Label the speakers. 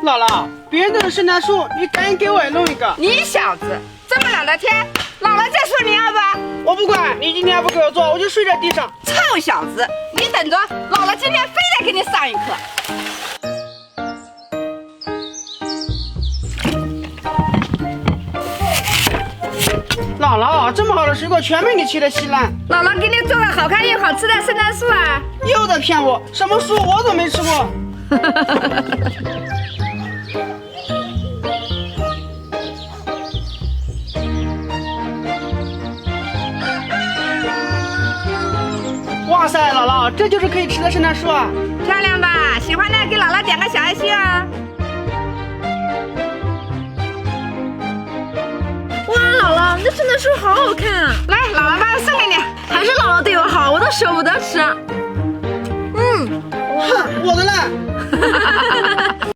Speaker 1: 姥姥，别人都是圣诞树，你赶紧给我也弄一个。
Speaker 2: 你小子这么冷的天，姥姥再说你要不？
Speaker 1: 我不管，你今天不给我做，我就睡在地上。
Speaker 2: 臭小子，你等着，姥姥今天非得给你上一课。
Speaker 1: 姥姥，这么好的水果全被你切得稀烂。
Speaker 2: 姥姥给你做了好看又好吃的圣诞树啊！
Speaker 1: 又在骗我，什么树我怎么没吃过？哇塞，姥姥，这就是可以吃的圣诞树啊！
Speaker 2: 漂亮吧？喜欢的给姥姥点个小爱心啊！
Speaker 3: 哇，姥姥，这圣诞树好好看啊！
Speaker 2: 来，姥姥把它送给你。
Speaker 3: 还是姥姥对我好，我都舍不得吃。
Speaker 1: 哼，我的嘞！